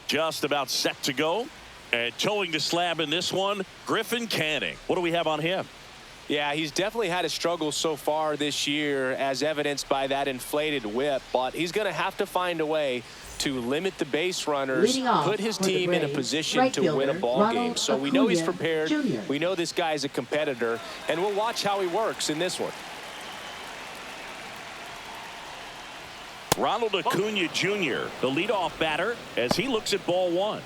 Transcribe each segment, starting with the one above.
Just about set to go. And towing the slab in this one, Griffin Canning. What do we have on him? Yeah, he's definitely had a struggle so far this year, as evidenced by that inflated whip. But he's going to have to find a way to limit the base runners, put his team in a position to win a ball game. So we know he's prepared. We know this guy's a competitor, and we'll watch how he works in this one. Ronald Acuna Jr., the leadoff batter, as he looks at ball one.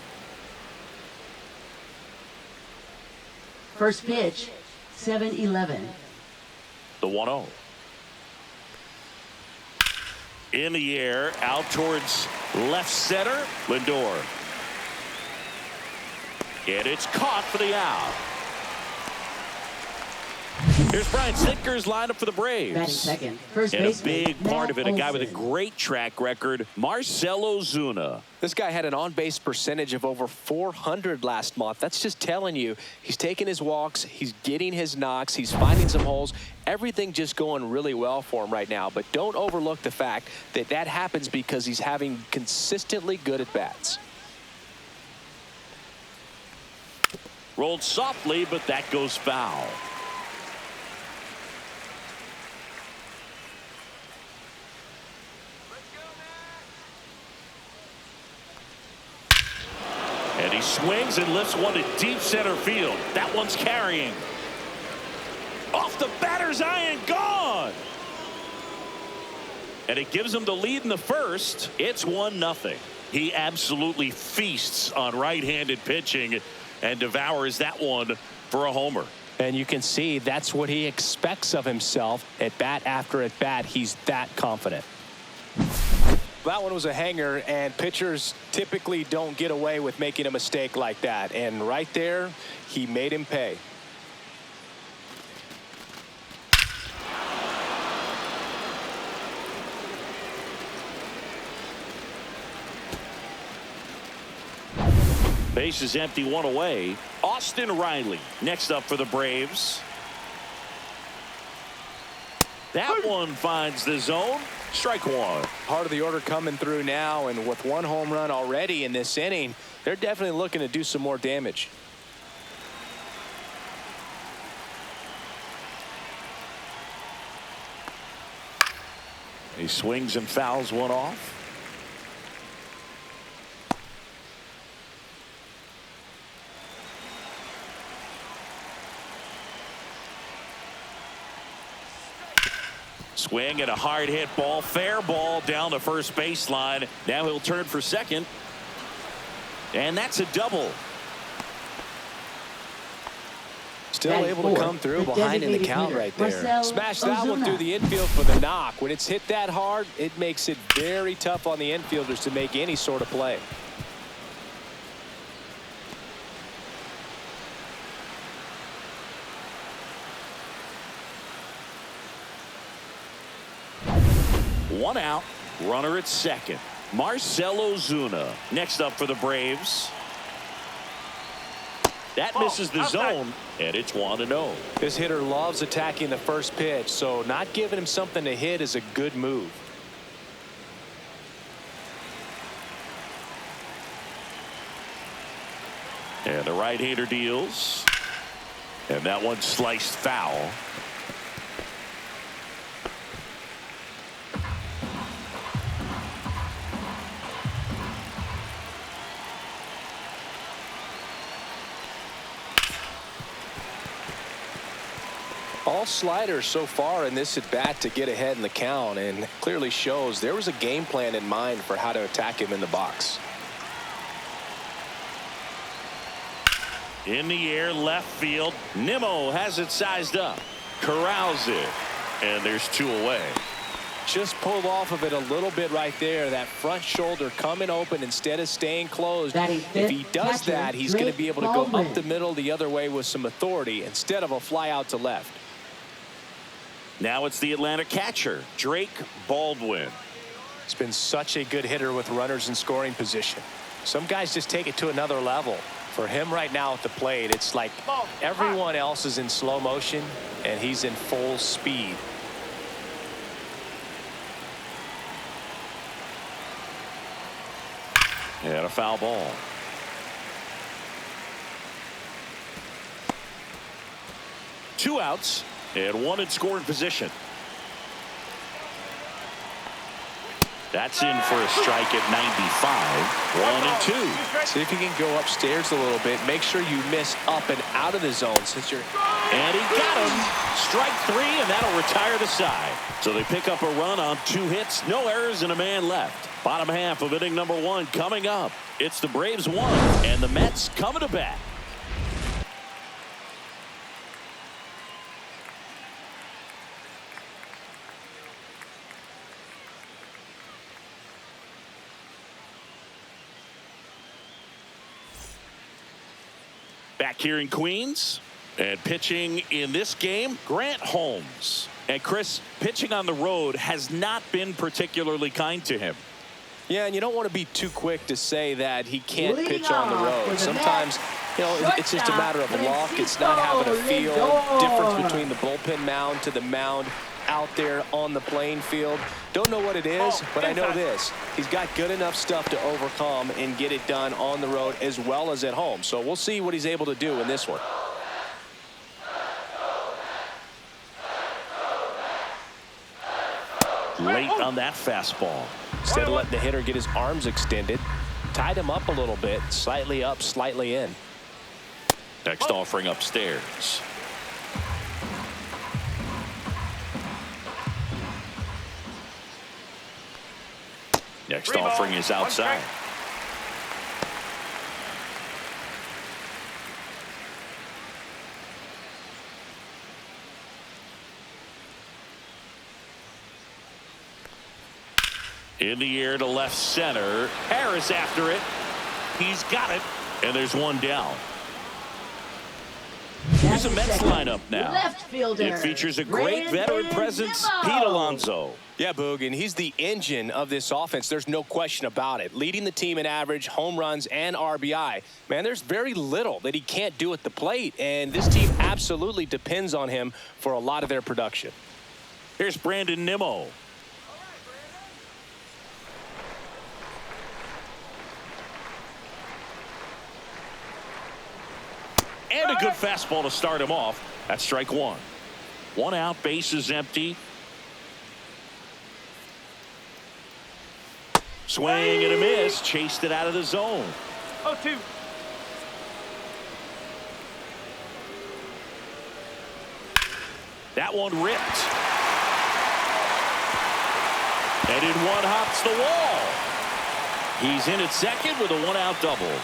First pitch, 7-11. The 1-0. In the air, out towards left center, Lindor. And it's caught for the out. Here's Brian Snitker's lineup for the Braves. Batting second. First and baseman, a big part of it, a guy with a Olsen. great track record, Marcell Ozuna. This guy had an on-base percentage of over 400 last month. That's just telling you he's taking his walks, he's getting his knocks, he's finding some holes. Everything just going really well for him right now. But don't overlook the fact that that happens because he's having consistently good at-bats. Rolled softly, but that goes foul. And he swings and lifts one to deep center field. That one's carrying. Off the batter's eye and gone. And it gives him the lead in the first. It's 1-0. He absolutely feasts on right-handed pitching and devours that one for a homer. And you can see that's what he expects of himself at bat after at bat. He's that confident. That one was a hanger, and pitchers typically don't get away with making a mistake like that. And right there, he made him pay. Base is empty, one away. Austin Riley next up for the Braves. That one finds the zone. Strike one. Part of the order coming through now, and with one home run already in this inning, they're definitely looking to do some more damage. He swings and fouls one off. Swing and a hard hit ball, fair ball down the first baseline. Now he'll turn for second. And that's a double. Still able to come through behind in the count right there. Smash that one through the infield for the knock. When it's hit that hard, it makes it very tough on the infielders to make any sort of play. One out, runner at second. Marcell Ozuna next up for the Braves. That misses the zone, and it's 1-0. This hitter loves attacking the first pitch, so not giving him something to hit is a good move. And the right-hander deals. And that one sliced foul. All sliders so far in this at bat to get ahead in the count, and clearly shows there was a game plan in mind for how to attack him in the box. In the air, left field. Nimmo has it sized up. Corrals it. And there's two away. Just pulled off of it a little bit right there. That front shoulder coming open instead of staying closed. If he does that, he's going to be able to go up the middle the other way with some authority instead of a fly out to left. Now it's the Atlanta catcher, Drake Baldwin. He's been such a good hitter with runners in scoring position. Some guys just take it to another level. For him right now at the plate, it's like everyone else is in slow motion and he's in full speed. And a foul ball. Two outs and one in scoring position. That's in for a strike at 95. 1-2. See if you can go upstairs a little bit. Make sure you miss up and out of the zone since you're. And he got him. Strike three, and that'll retire the side. So they pick up a run on 2 hits, no errors, and a man left. Bottom half of inning number 1 coming up. It's the Braves 1, and the Mets coming to bat. Back here in Queens, and pitching in this game, Grant Holmes. And Chris, pitching on the road has not been particularly kind to him. Yeah, and you don't want to be too quick to say that he can't pitch on the road. Sometimes, you know, it's just a matter of luck. It's not having a feel. Difference between the bullpen mound to the mound out there on the playing field. Don't know what it is, but I know this. He's got good enough stuff to overcome and get it done on the road as well as at home. So we'll see what he's able to do in this one. Late on that fastball. Instead of letting the hitter get his arms extended, tied him up a little bit, slightly up, slightly in. Next offering upstairs. Next offering is outside. In the air to left center. Harris after it. He's got it. And there's one down. Here's a Mets lineup now. Left fielder. It features a great veteran presence, Pete Alonso. Yeah, Boog, and he's the engine of this offense. There's no question about it. Leading the team in average, home runs, and RBI. Man, there's very little that he can't do at the plate, and this team absolutely depends on him for a lot of their production. Here's Brandon Nimmo. And a good fastball to start him off. That's strike 1. 1 out, bases empty. Swing and a miss. Chased it out of the zone. 0-2. That one ripped. And in one hops the wall. He's in at second with a 1-out double.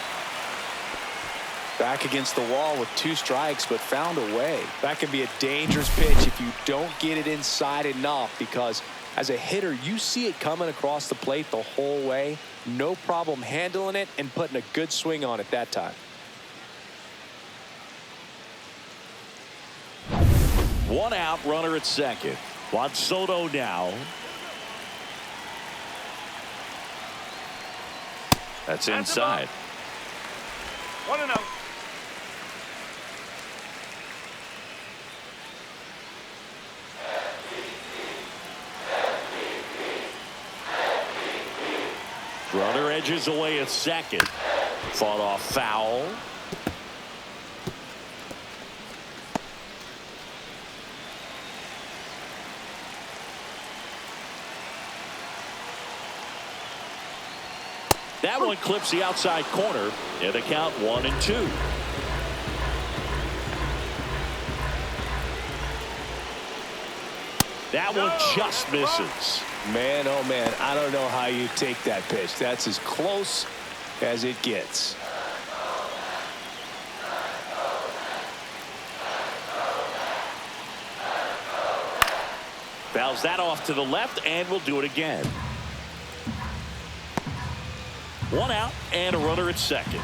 Back against the wall with 2 strikes, but found a way. That can be a dangerous pitch if you don't get it inside enough, because as a hitter, you see it coming across the plate the whole way. No problem handling it and putting a good swing on it that time. 1 out, runner at second. Juan Soto now. That's inside. 1-0. Runner edges away at second. Fought off foul. That one clips the outside corner. And the count 1-2. That one just misses. Man, oh man, I don't know how you take that pitch. That's as close as it gets. Fouls that off to the left, and we'll do it again. 1 out and a runner at second.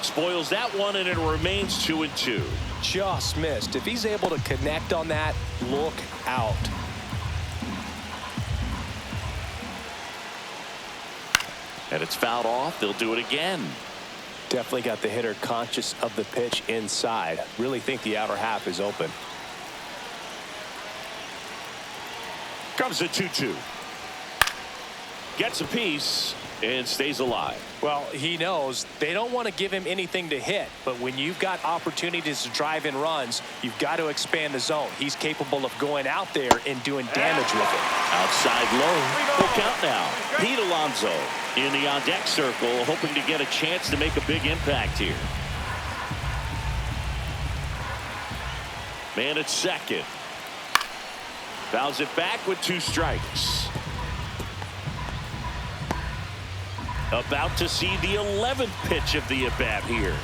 Spoils that one, and it remains 2-2. Just missed. If he's able to connect on that, look out. And it's fouled off. They'll do it again. Definitely got the hitter conscious of the pitch inside. Really think the outer half is open. Comes a 2-2. Gets a piece and stays alive. Well, he knows they don't want to give him anything to hit, but when you've got opportunities to drive in runs, you've got to expand the zone. He's capable of going out there and doing damage with it. Outside low. Full count now. Pete Alonso in the on-deck circle, hoping to get a chance to make a big impact here. Man at second. Fouls it back with 2 strikes. About to see the 11th pitch of the at-bat here.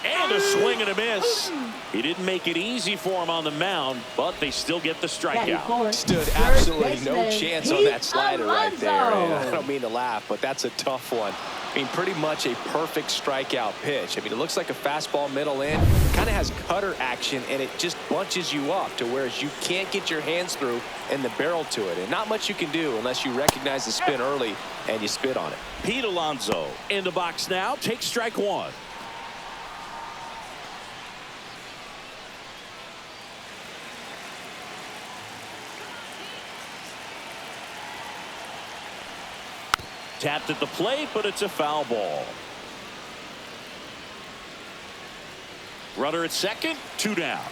And a swing and a miss. He didn't make it easy for him on the mound, but they still get the strikeout. Stood absolutely no chance on that slider right there. And I don't mean to laugh, but that's a tough one. I mean, pretty much a perfect strikeout pitch. I mean, it looks like a fastball middle in. Kind of has cutter action, and it just bunches you up to where you can't get your hands through and the barrel to it. And not much you can do unless you recognize the spin early and you spit on it. Pete Alonso in the box now. Takes strike 1. Tapped at the plate, but it's a foul ball. Runner at second, 2 down.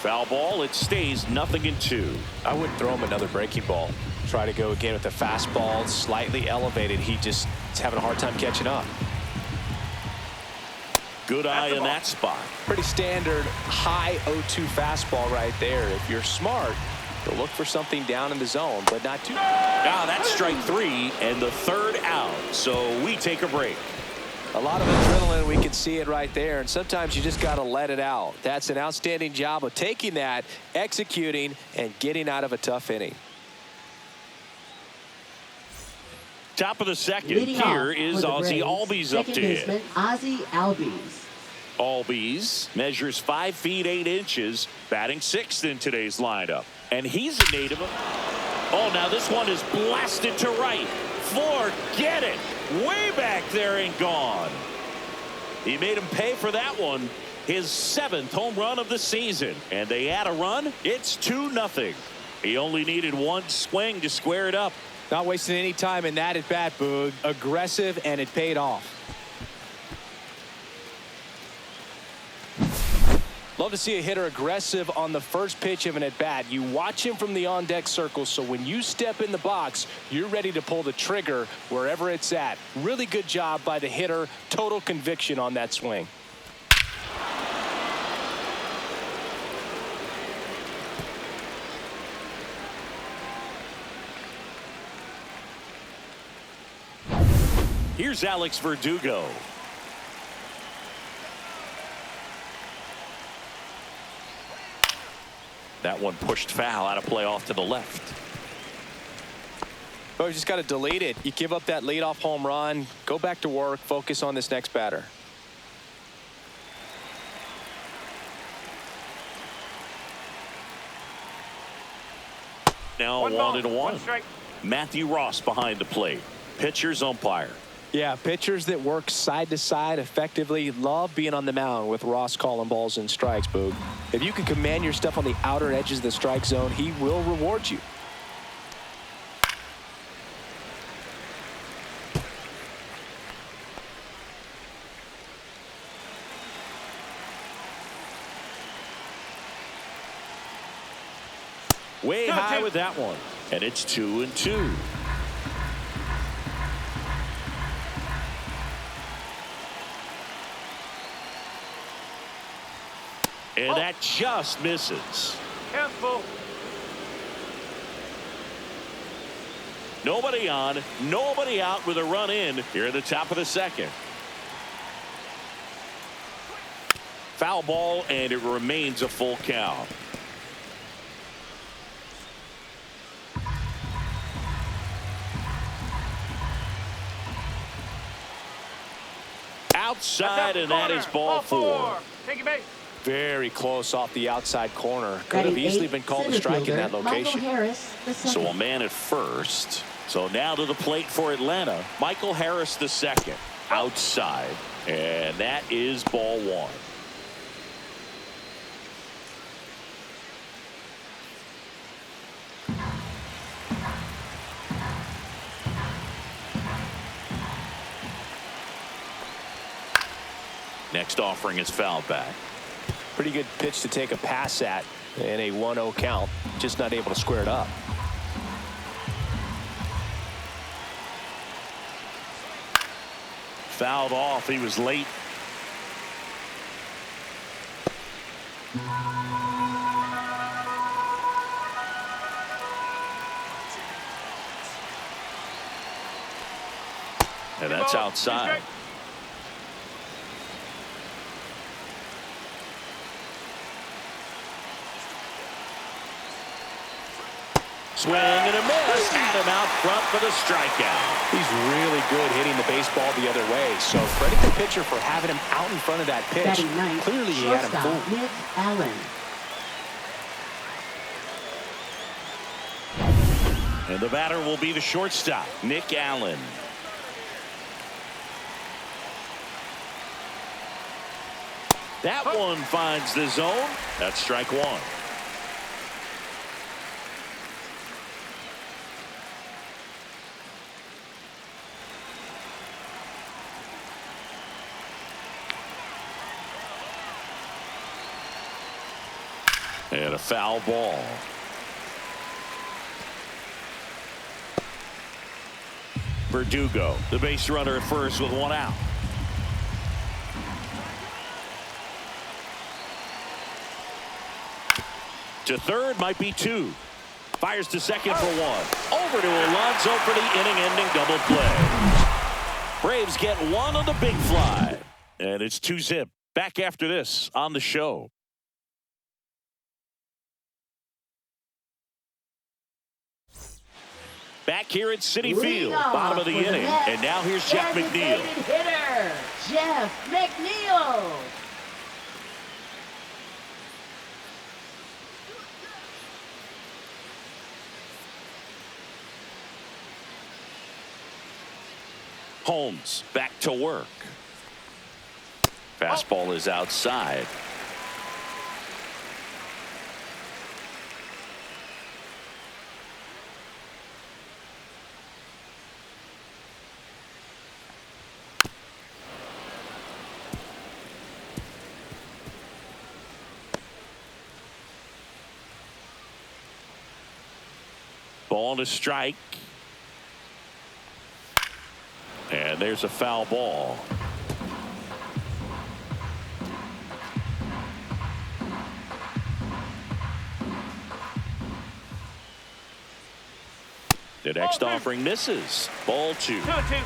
Foul ball, it stays 0-2. I wouldn't throw him another breaking ball. Try to go again with the fastball, slightly elevated. He just is having a hard time catching up. Good eye in that spot. Pretty standard high 0-2 fastball right there. If you're smart, you'll look for something down in the zone, but not too. Now that's strike 3 and the 3rd out. So we take a break. A lot of adrenaline, we can see it right there, and sometimes you just got to let it out. That's an outstanding job of taking that, executing, and getting out of a tough inning. Top of the second. Here is Ozzie Albies up to hit. Ozzie Albies. Albies measures 5 feet 8 inches, batting 6th in today's lineup. And he's a native of. Oh, now this one is blasted to right. Forget it. Way back there and gone. He made him pay for that one. His 7th home run of the season. And they add a run. It's 2-0. He only needed 1 swing to square it up. Not wasting any time in that at bat, Boog. Aggressive, and it paid off. Love to see a hitter aggressive on the first pitch of an at bat. You watch him from the on deck circle, so when you step in the box, you're ready to pull the trigger wherever it's at. Really good job by the hitter. Total conviction on that swing. Here's Alex Verdugo. That one pushed foul, out of play off to the left. Oh, you just got to delete it. You give up that leadoff home run, go back to work, focus on this next batter. Now 1-1. Matthew Ross behind the plate. Pitcher's umpire. Yeah, pitchers that work side to side effectively love being on the mound with Ross calling balls and strikes, Boog. If you can command your stuff on the outer edges of the strike zone, he will reward you. Way high with that one. And it's 2-2. And that just misses. Careful. Nobody on, nobody out with a run in here at the top of the second. Foul ball, and it remains a full count. Outside, and that is ball 4. Take it back. Very close off the outside corner. Could have easily been called a strike in that location. So a man at first. So now to the plate for Atlanta. Michael Harris the second. Outside. And that is ball 1. Next offering is fouled back. Pretty good pitch to take a pass at in a 1-0 count. Just not able to square it up. Fouled off. He was late. And that's outside. Swing and a miss. Had him out front for the strikeout. He's really good hitting the baseball the other way. So credit the pitcher for having him out in front of that pitch. Batting ninth, Clearly he had him fooled. Nick Allen. And the batter will be the shortstop, Nick Allen. That one finds the zone. That's strike one. And a foul ball. Verdugo, the base runner at first with one out. To third, might be two. Fires to second for one. Over to Alonso for the inning-ending double play. Braves get one on the big fly. And it's 2-zip. Back after this on the show. Back here at Citi Field, bottom of the inning. And now here's Jeff McNeil. Hitter, Jeff McNeil. Holmes back to work. Fastball is outside. Ball to strike. And there's a foul ball. The next offering misses. Ball two. 2-2.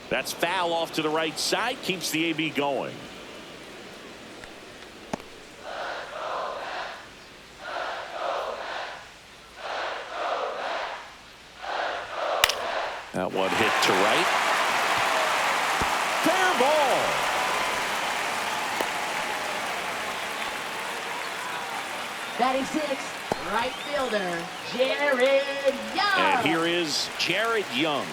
That's foul off to the right side. Keeps the AB going. That one hit to right. Fair ball. Batting sixth, right fielder, Jared Young. And here is Jared Young.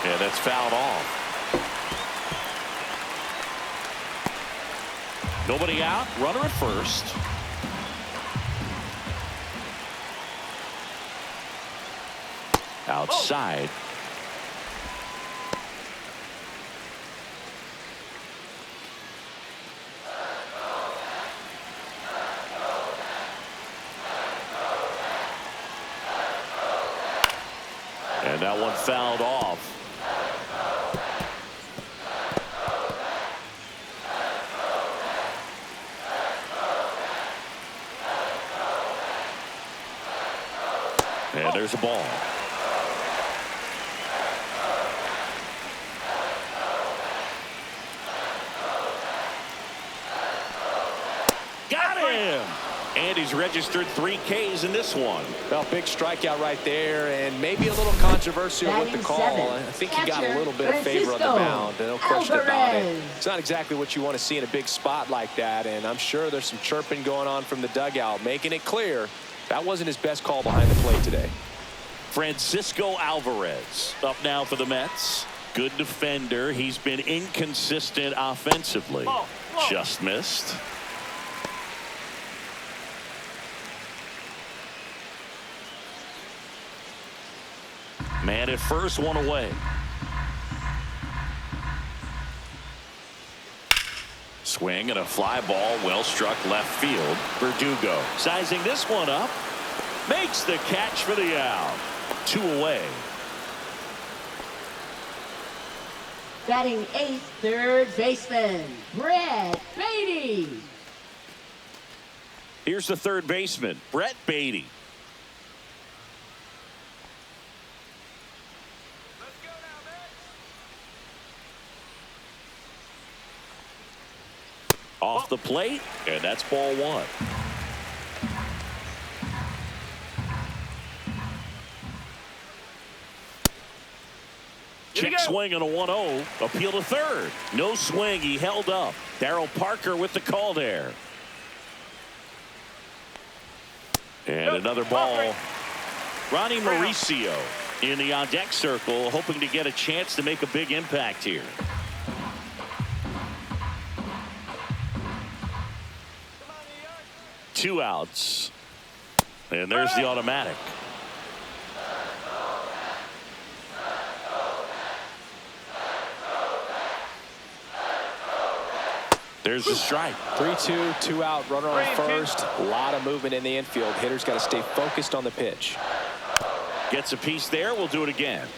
And that's fouled off. Nobody out. Runner at first. Outside. And that one fouled off. And there's a ball. Got him. And he's registered 3 Ks in this one. Well, big strikeout right there, and maybe a little controversial with the call. I think he got a little bit of favor on the mound. No question about it. It's not exactly what you want to see in a big spot like that, and I'm sure there's some chirping going on from the dugout, making it clear that wasn't his best call behind the plate today. Francisco Alvarez up now for the Mets. Good defender. He's been inconsistent offensively. Just missed. Man at first, one away. Swing and a fly ball, well struck left field. Verdugo sizing this one up. Makes the catch for the out. 2 away. Batting 8th, third baseman, Brett Baty. Here's the third baseman, Brett Baty. Off the plate, and that's ball 1. Check swing and a 1-0. Appeal to third. No swing. He held up. Darryl Parker with the call there. And another ball. Ronnie Mauricio in the on-deck circle, hoping to get a chance to make a big impact here. Two outs. And there's the automatic. There's the strike. 3-2, 2 out, runner on first. A lot of movement in the infield. Hitter's got to stay focused on the pitch. Gets a piece there. We'll do it again.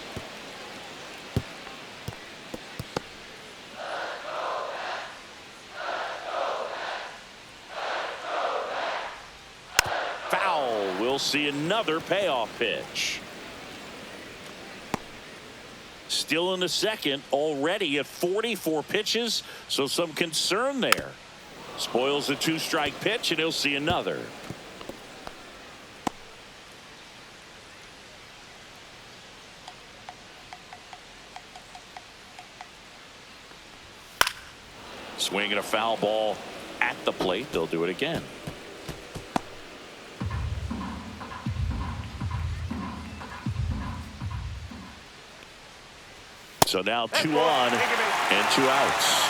Foul. We'll see another payoff pitch. Still in the second, already at 44 pitches, so some concern there. Spoils the 2-strike pitch, and he'll see another. Swinging a foul ball at the plate. They'll do it again. So now 2 on and 2 outs.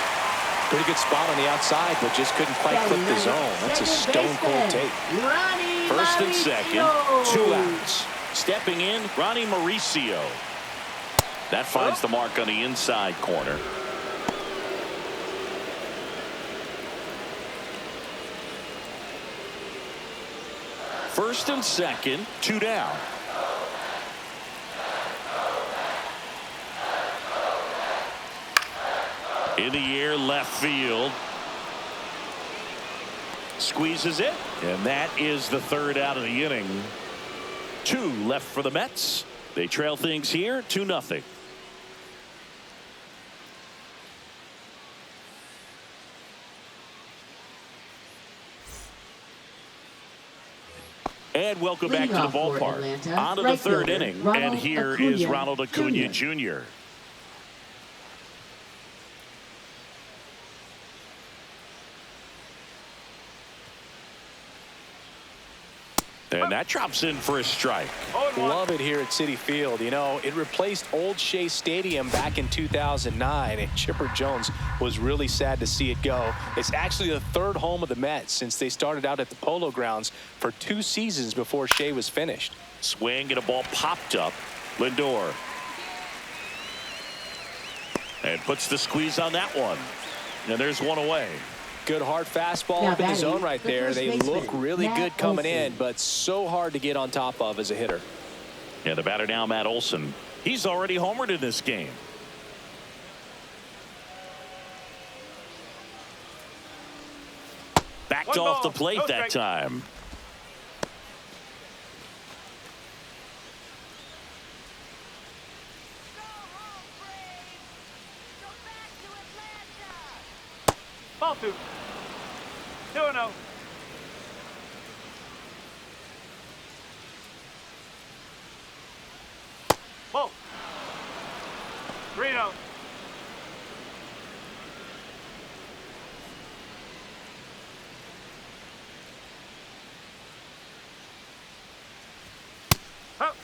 Pretty good spot on the outside, but just couldn't quite clip the zone. That's a stone-cold take. First and second, 2 outs. Stepping in, Ronnie Mauricio. That finds the mark on the inside corner. First and second, 2 down. In the air, left field. Squeezes it, and that is the 3rd out of the inning. 2 left for the Mets. They trail things here 2-0. And welcome back to the ballpark. On to the 3rd inning, and here is Ronald Acuna Jr. And that drops in for a strike. Love it here at Citi Field. You know, it replaced Old Shea Stadium back in 2009, and Chipper Jones was really sad to see it go. It's actually the 3rd home of the Mets since they started out at the Polo Grounds for 2 seasons before Shea was finished. Swing and a ball popped up. Lindor. And puts the squeeze on that one. And there's 1 away. Good hard fastball up in the zone right there. They look really good coming in, but so hard to get on top of as a hitter. Yeah, the batter now, Matt Olson. He's already homered in this game. Backed off the plate that time. Ball 2. 2-0. Ball. 3-0. Up.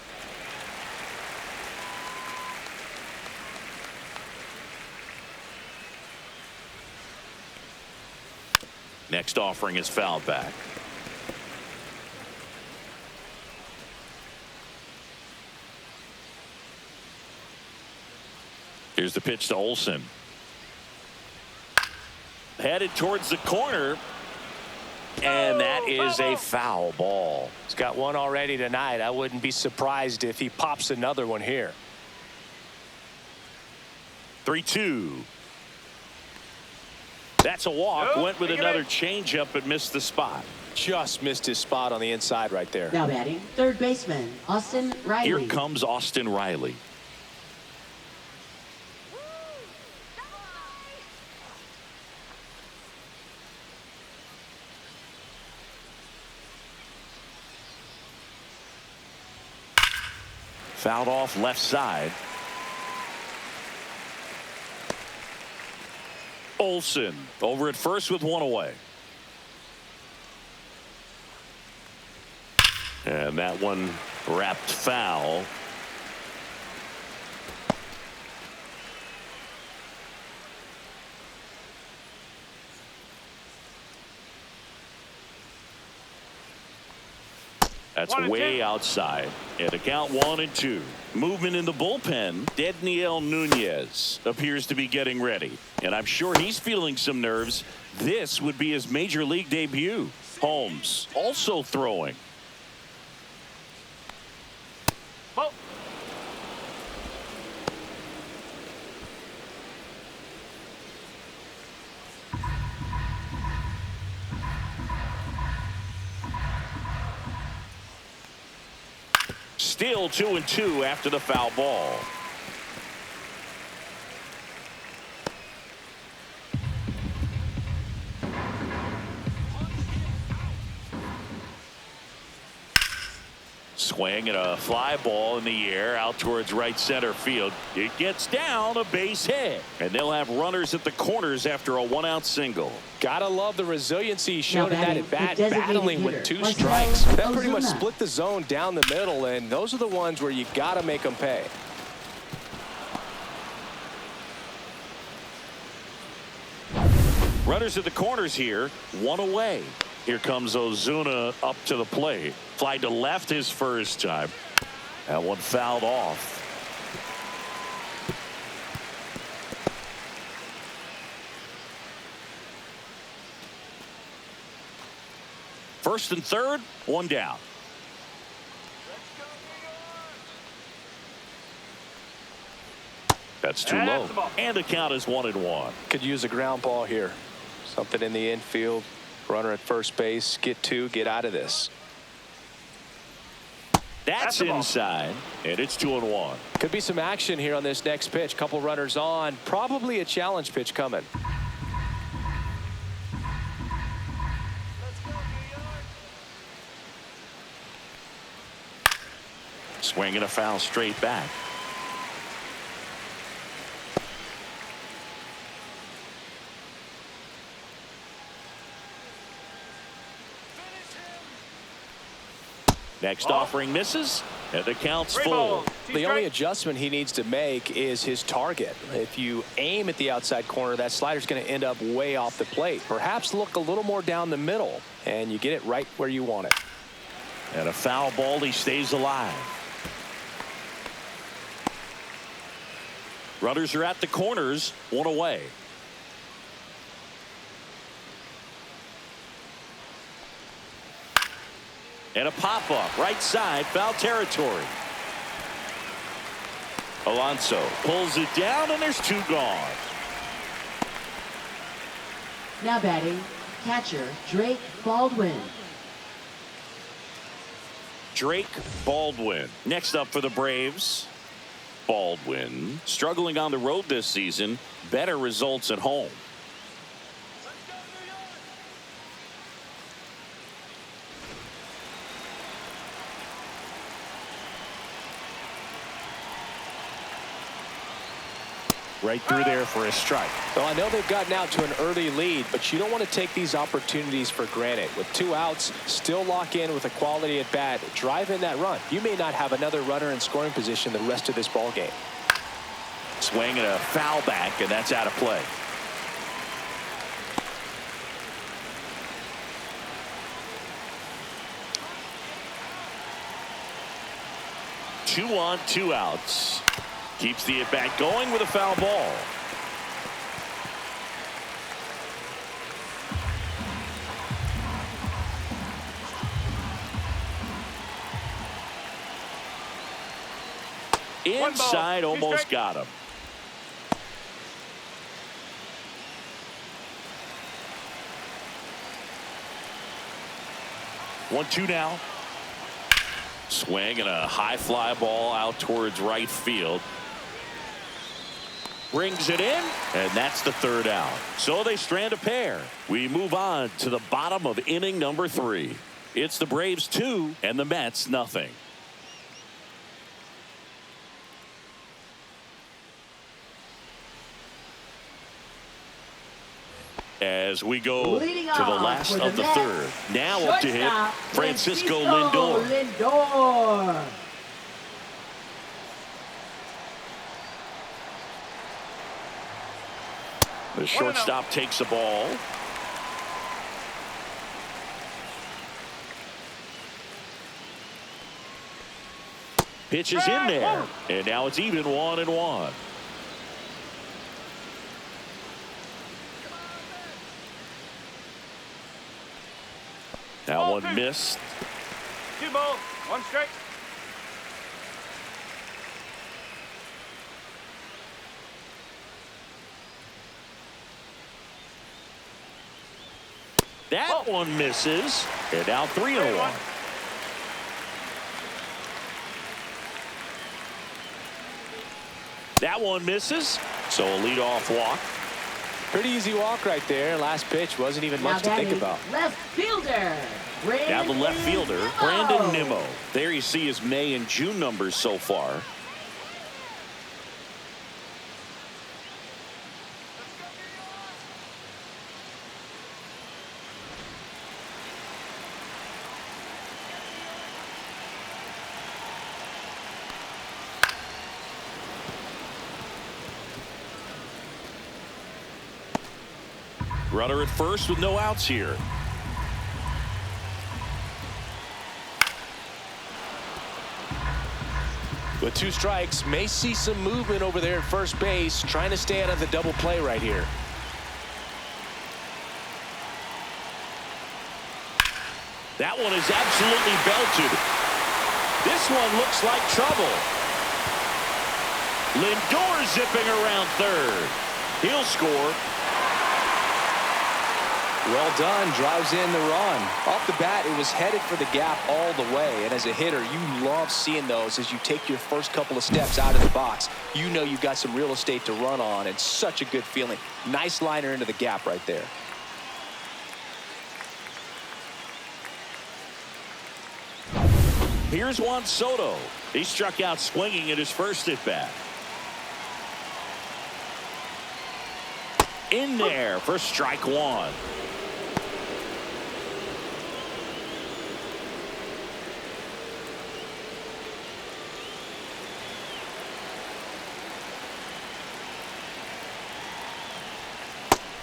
Next offering is fouled back. Here's the pitch to Olsen. Headed towards the corner. And that is a foul ball. He's got one already tonight. I wouldn't be surprised if he pops another one here. 3-2. That's a walk. Went with another changeup but missed the spot. Just missed his spot on the inside right there. Now batting, third baseman, Austin Riley. Here comes Austin Riley. Fouled off left side. Olsen over at first with one away. And that one wrapped foul. That's way outside. And a count 1-2. Movement in the bullpen. Dedniel Nunez appears to be getting ready. And I'm sure he's feeling some nerves. This would be his major league debut. Holmes also throwing. Ball. Still 2-2 after the foul ball. Swing and a fly ball in the air out towards right center field. It gets down, a base hit. And they'll have runners at the corners after a one-out single. Gotta love the resiliency he showed in that at bat, designated battling with hitter, 2 strikes. That pretty much Ozuna. split the zone down the middle, and those are the ones where you gotta make them pay. Runners at the corners here, one away. Here comes Ozuna up to the plate. Fly to left his first time. That one fouled off. First and third, one down. That's too low. And the count is 1-1. Could use a ground ball here. Something in the infield. Runner at first base. Get 2. Get out of this. That's inside. And it's 2-1. Could be some action here on this next pitch. Couple runners on. Probably a challenge pitch coming. Swing and a foul straight back. Next offering misses, and the count's full. The only adjustment he needs to make is his target. If you aim at the outside corner, that slider's going to end up way off the plate. Perhaps look a little more down the middle, and you get it right where you want it. And a foul ball, he stays alive. Runners are at the corners, one away. And a pop-up, right side, foul territory. Alonso pulls it down, and there's 2 gone. Now batting, catcher Drake Baldwin. Drake Baldwin. Next up for the Braves, Baldwin. Struggling on the road this season, better results at home. Right through there for a strike. Well, I know they've gotten out to an early lead, but you don't want to take these opportunities for granted. With 2 outs, still lock in with a quality at bat, drive in that run. You may not have another runner in scoring position the rest of this ball game. Swing and a foul back, and that's out of play. Two on, 2 outs. Keeps the at-bat going with a foul ball. Inside, almost got him. One, 2 now. Swing and a high fly ball out towards right field. Brings it in, and that's the 3rd out. So they strand a pair. We move on to the bottom of inning number 3. It's the Braves 2 and the Mets nothing. As we go to the last of the 3rd. Now up to hit Francisco Lindor. The shortstop takes the ball. Pitch is in there. And now it's even 1-1. That one missed. 2 balls, 1 strike. That one misses. And now 3-1. That one misses. So a leadoff walk. Pretty easy walk right there. Last pitch wasn't even much to think about. Left fielder. Now the left fielder, Brandon Nimmo. There you see his May and June numbers so far. Runner at first with no outs here. With 2 strikes, may see some movement over there at first base, trying to stay out of the double play right here. That one is absolutely belted. This one looks like trouble. Lindor zipping around 3rd. He'll score. Well done. Drives in the run. Off the bat, it was headed for the gap all the way. And as a hitter, you love seeing those as you take your first couple of steps out of the box. You know you've got some real estate to run on, and such a good feeling. Nice liner into the gap right there. Here's Juan Soto. He struck out swinging at his first at bat. In there for strike 1.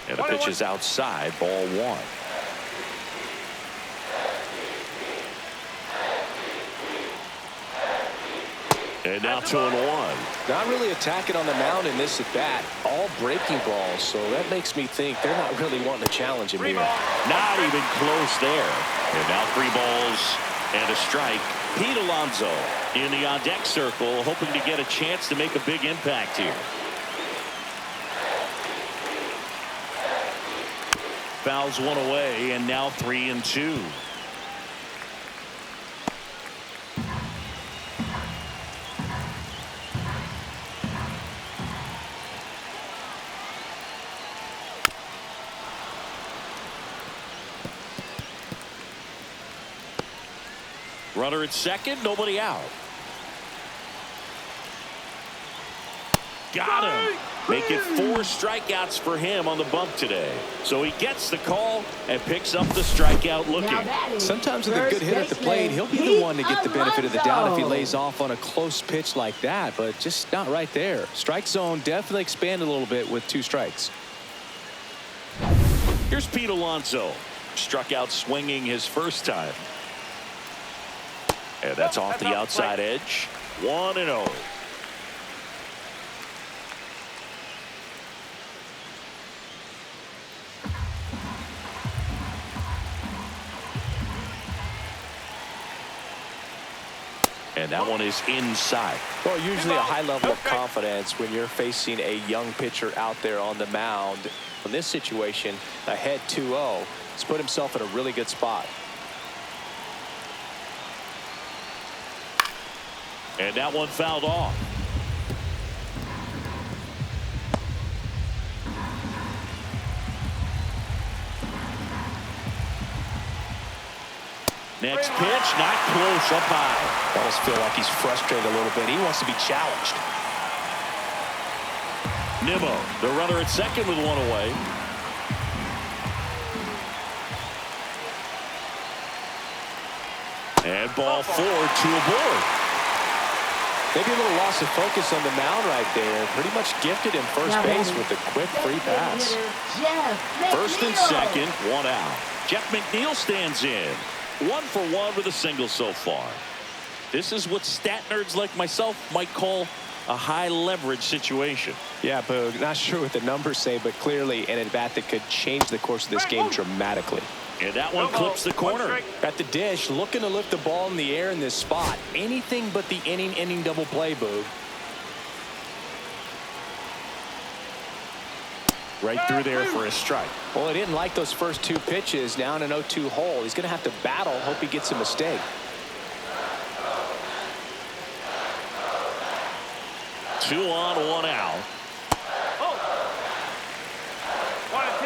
And the pitch is outside, ball 1. And now 2-1. Not really attacking on the mound in this at bat. All breaking balls, so that makes me think they're not really wanting to challenge him here. Not even close there. And now 3 balls and a strike. Pete Alonso in the on-deck circle, hoping to get a chance to make a big impact here. Fouls 1 away, and now 3-2. Runner at second, nobody out. Got him. Make it 4 strikeouts for him on the bump today. So he gets the call and picks up the strikeout looking. Sometimes with a good hit at the plate, he'll be the one to get the benefit of the doubt if he lays off on a close pitch like that, but just not right there. Strike zone definitely expanded a little bit with 2 strikes. Here's Pete Alonso. Struck out swinging his first time. And that's off the outside edge. 1-0. And that one is inside. Well, usually a high level of confidence when you're facing a young pitcher out there on the mound. In this situation, ahead 2-0, he's put himself in a really good spot. And that one fouled off. Next pitch, not close, up high. I almost feel like he's frustrated a little bit. He wants to be challenged. Nimmo, the runner at second with 1 away. And ball 4, 2 aboard. Maybe a little loss of focus on the mound right there. Pretty much gifted him first base with a quick free pass. First and second, 1 out. Jeff McNeil stands in. 1 for 1 with a single so far. This is what stat nerds like myself might call a high leverage situation. Yeah, Boog, not sure what the numbers say, but clearly an at-bat that could change the course of this game dramatically. And that one clips the corner. At the dish, looking to lift the ball in the air in this spot. Anything but the inning double play, Boog. Right through there for a strike. Well, he didn't like those first 2 pitches. Now in an 0-2 hole. He's going to have to battle. Hope he gets a mistake. 2 on, 1 out. Oh. 1 and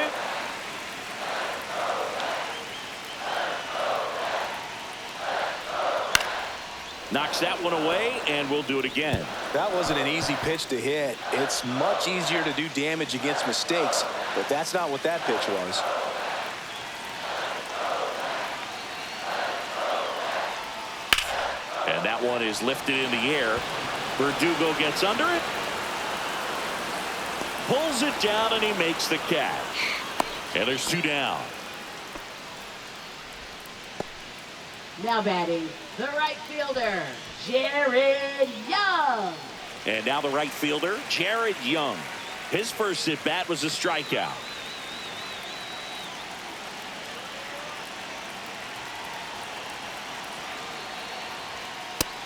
2. Knocks that one away, and we'll do it again. That wasn't an easy pitch to hit. It's much easier to do damage against mistakes, but that's not what that pitch was. And that one is lifted in the air. Verdugo gets under it. Pulls it down, and he makes the catch. And there's 2 down. Now batting, the right fielder, Jared Young. And now the right fielder, Jared Young. His first at bat was a strikeout.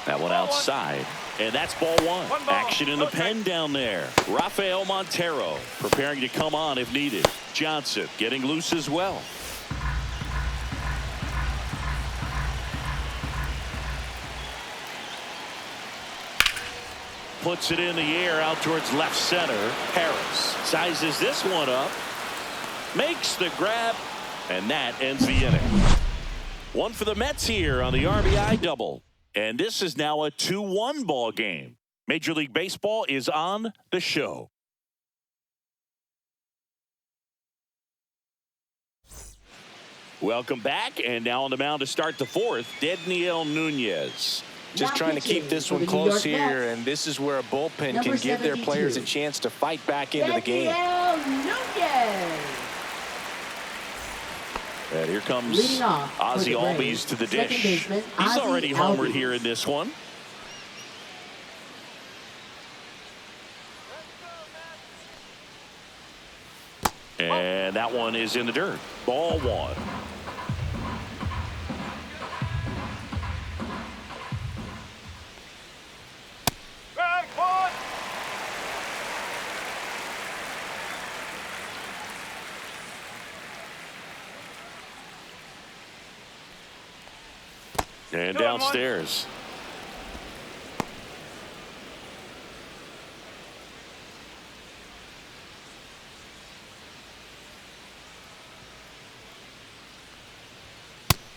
That one outside. And that's ball 1. Action in the pen down there. Rafael Montero preparing to come on if needed. Johnson getting loose as well. Puts it in the air out towards left center. Harris sizes this one up. Makes the grab. And that ends the inning. 1 for the Mets here on the RBI double. And this is now a 2-1 ball game. Major League Baseball is on the show. Welcome back, and now on the mound to start the 4th, Dedniel Nunez. Just trying to keep this one close here, and this is where a bullpen can give their players a chance to fight back into the game. And here comes Ozzie Albies to the dish. He's already homered here in this one. And that one is in the dirt. Ball 1. And downstairs.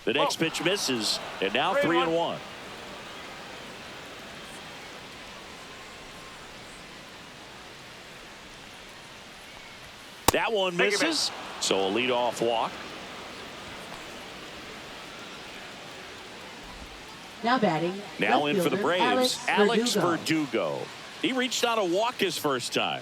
The next pitch misses, and now 3-1. That one misses. So a leadoff walk. Now batting. Now in for the Braves, Alex Verdugo. Verdugo. He reached on a walk his first time.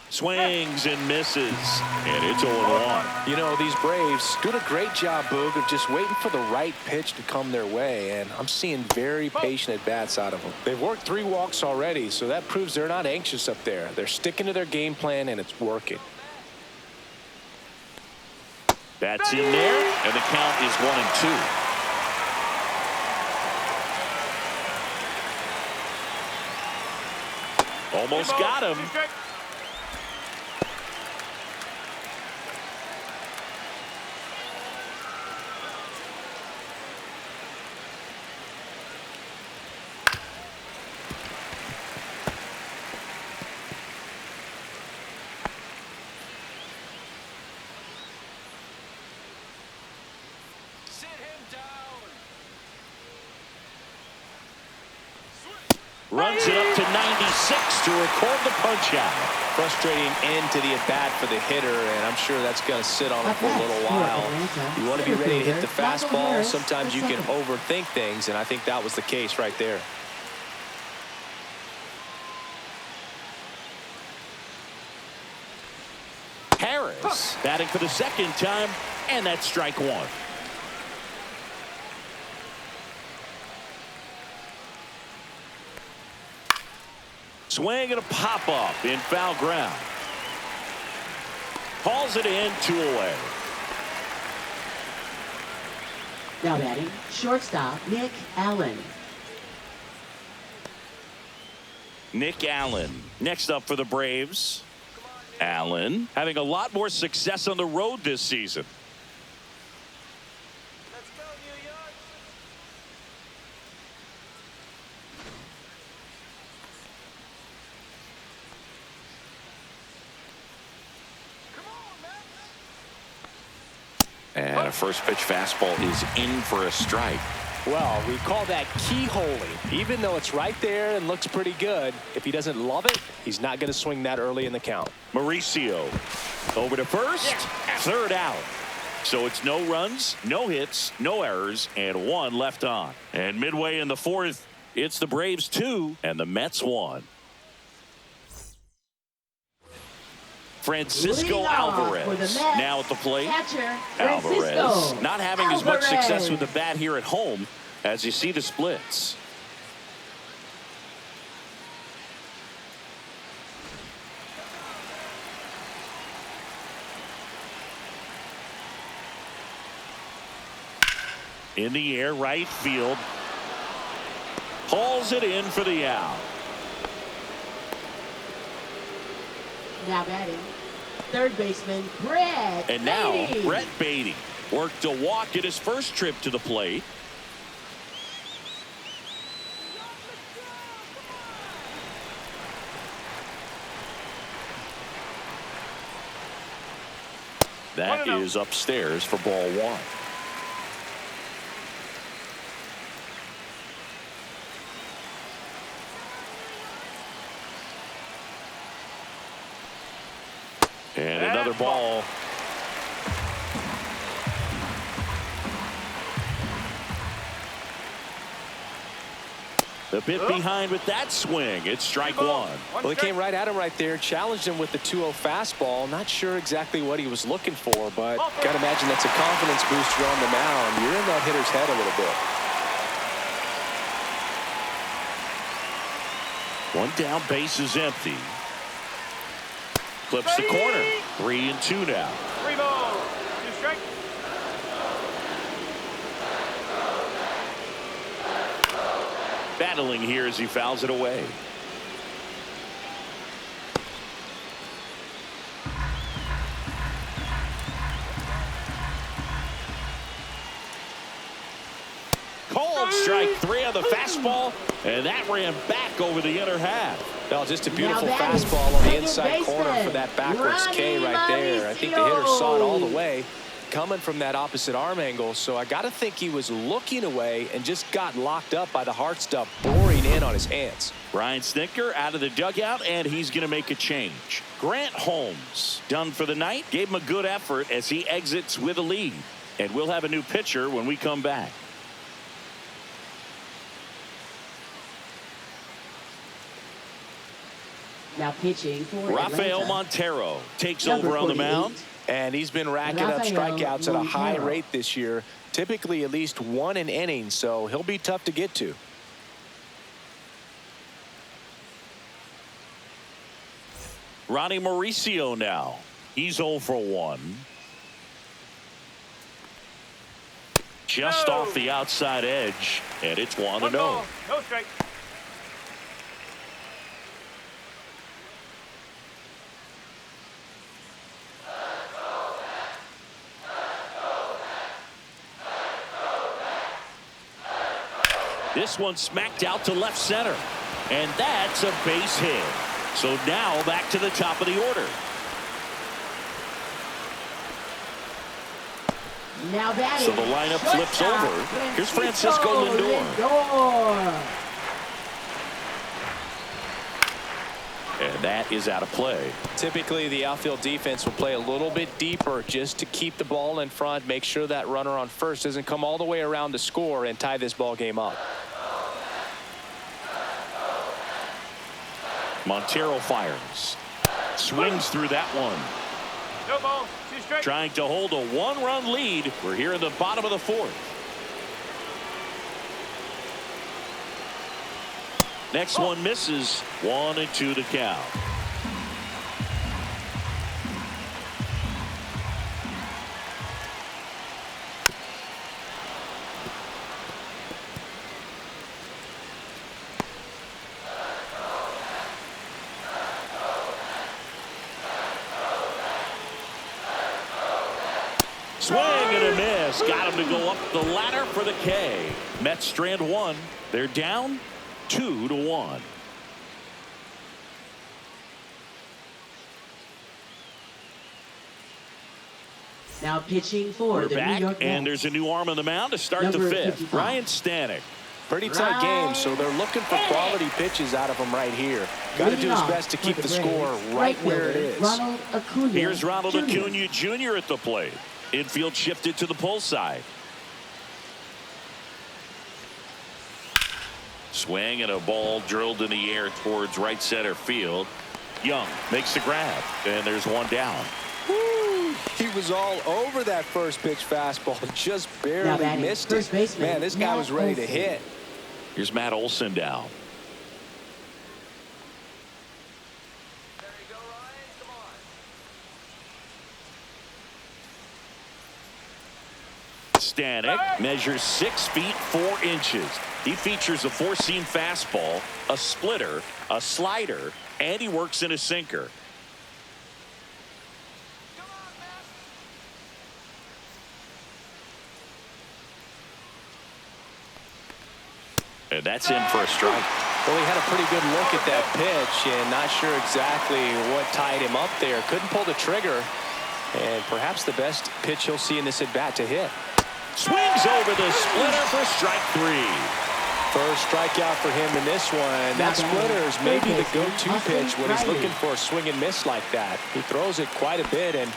Swings and misses, and it's 0-1. You know, these Braves doing a great job, Boog, of just waiting for the right pitch to come their way, and I'm seeing very patient at-bats out of them. They've worked 3 walks already, so that proves they're not anxious up there. They're sticking to their game plan, and it's working. That's in there, and the count is 1-2. Almost got him. Runs it up to 96 to record the punch out. Frustrating end to the at-bat for the hitter, and I'm sure that's going to sit on him for a little while. You want to be ready to hit the fastball. Sometimes you can overthink things, and I think that was the case right there. Harris batting for the second time, and that's strike 1. Swing and a pop-up in foul ground. Hauls it in, 2 away. Now batting, shortstop, Nick Allen. Nick Allen next up for the Braves. Allen having a lot more success on the road this season. And a first pitch fastball is in for a strike. Well, we call that keyholing. Even though it's right there and looks pretty good, if he doesn't love it, he's not going to swing that early in the count. Mauricio over to first, third out. So it's no runs, no hits, no errors, and 1 left on. And midway in the 4th, it's the Braves 2 and the Mets 1. Francisco Alvarez now at the plate. Alvarez not having as much success with the bat here at home as you see the splits. In the air, right field. Hauls it in for the out. Now batting, third baseman, Brett And now, Beatty. Brett Beatty worked a walk at his first trip to the plate. That is upstairs for ball 1. And another ball. A bit behind with that swing. It's strike 1. Well, he came right at him right there, challenged him with the 2-0 fastball. Not sure exactly what he was looking for, but got to imagine that's a confidence booster on the mound. You're in that hitter's head a little bit. 1 down, base is empty. Clips the corner. 3-2 now. 3 balls, 2 strikes. Battling here as he fouls it away. Called strike 3 on the fastball, and that ran back over the inner half. Well, just a beautiful fastball on the inside corner for that backwards K right there. I think the hitter saw it all the way. coming from that opposite arm angle, so I got to think he was looking away and just got locked up by the hard stuff boring in on his hands. Brian Snitker out of the dugout, and he's going to make a change. Grant Holmes done for the night. Gave him a good effort as he exits with a lead. And we'll have a new pitcher when we come back. Now pitching for Rafael Atlanta. Montero takes Number over on the 48. mound. And he's been racking up Rafael strikeouts at a high Montero. rate this year, typically at least one an inning, so he'll be tough to get to. Ronnie Mauricio now. He's 0 for 1. Just off the outside edge, and it's 1-0. No strike. This one smacked out to left center, and that's a base hit. So now back to the top of the order. Now that So is the lineup flips shortstop, over. Here's Francisco Lindor. And that is out of play. Typically, the outfield defense will play a little bit deeper just to keep the ball in front, make sure that runner on first doesn't come all the way around to score and tie this ball game up. Montero fires. Swings through that one. No ball. 2 strikes. Trying to hold a 1-run lead. We're here in the bottom of the 4th. Next one misses. 1-2 to count. Swing and a miss. Got him to go up the ladder for the K. Mets strand 1. They're down 2-1. Now pitching for We're the back, New York Mets. and there's a new arm on the mound to start Number the 5th. 55. Ryan Stanek. Pretty tight game, so they're looking for quality pitches out of him right here. Got to Leading do his off best to for keep the the score Braves, right where it fielder, is. Ronald Acuna Here's Ronald Jr. Acuna Jr. at the plate. Infield shifted to the pull side. Swing and a ball drilled in the air towards right center field. Young makes the grab, and there's one down. Woo! He was all over that first pitch fastball, just Now barely batting missed first it. baseman, Man, this guy Matt was ready to Olson. hit. Here's Matt Olson down. Stanek measures 6 feet 4 inches. He features a 4-seam fastball, a splitter, a slider, and he works in a sinker. And that's in for a strike. Well, he had a pretty good look at that pitch and not sure exactly what tied him up there. Couldn't pull the trigger, and perhaps the best pitch he'll see in this at-bat to hit. Swings over the splitter for strike 3. First strikeout for him in this one. That splitter is maybe the go-to pitch when he's looking for a swing and miss like that. He throws it quite a bit, and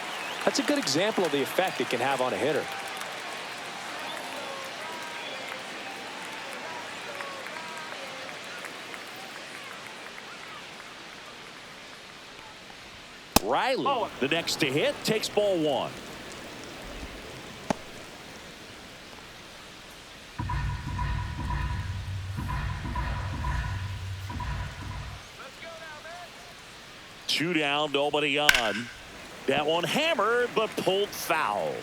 that's a good example of the effect it can have on a hitter. Riley, the next to hit, takes ball 1. Two down, nobody on. That one hammered, but pulled foul.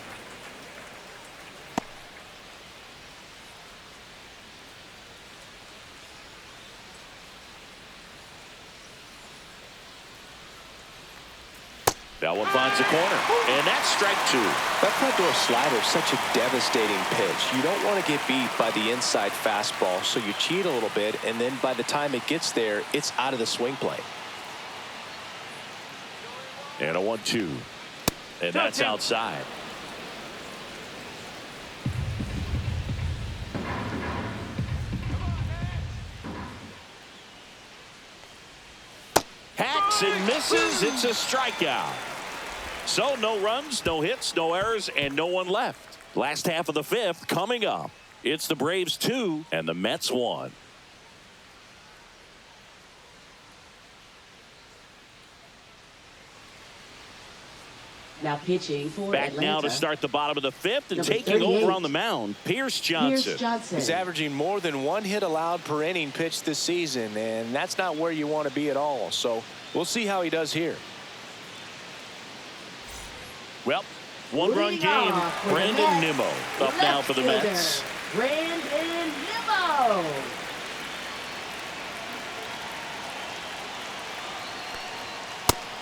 That one finds the corner, and that's strike 2. That front door slider is such a devastating pitch. You don't want to get beat by the inside fastball, so you cheat a little bit, and then by the time it gets there, it's out of the swing play. And a 1-2. And that's outside. Swings and misses. It's a strikeout. So no runs, no hits, no errors, and no one left. Last half of the fifth coming up. It's the Braves 2 and the Mets 1. Now pitching for Back Atlanta. now to start the bottom of the fifth and Number taking 38. over on the mound, Pierce Johnson. He's averaging more than 1 hit allowed per inning pitched this season, and that's not where you want to be at all. So we'll see how he does here. Well, one-run game. Brandon Nimmo up now for the Mets. Brandon Nimmo.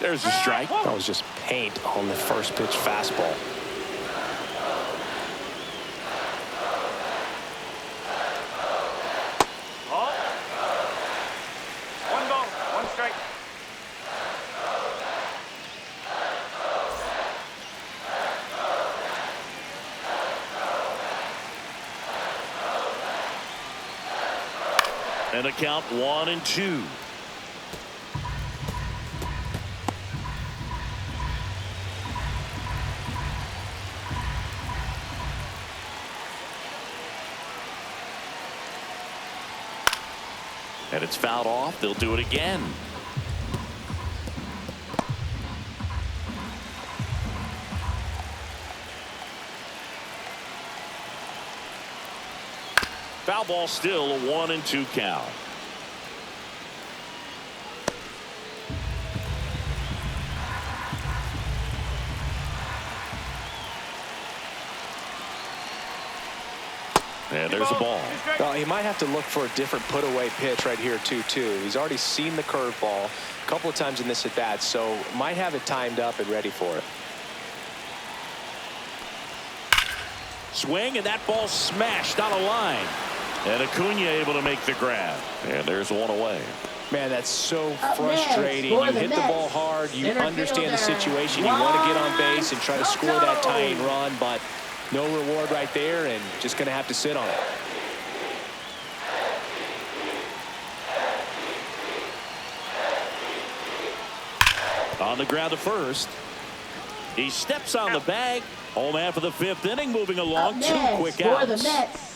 There's a strike. That was just paint on the first pitch fastball. Ball. 1 ball, 1 strike. And a count 1-2. And it's fouled off. They'll do it again. Foul ball, still a 1-2 count. And there's a ball. Well, he might have to look for a different put-away pitch right here, too. He's already seen the curveball a couple of times in this at-bat, so might have it timed up and ready for it. Swing, and that ball smashed on a line. And Acuna able to make the grab. And there's one away. Man, that's so frustrating. You hit the ball hard. You understand the situation. You want to get on base and try to score that tying run, but no reward right there, and just going to have to sit on it. On the ground to first. He steps on the bag. Home half of the fifth inning, moving along. 2 quick outs.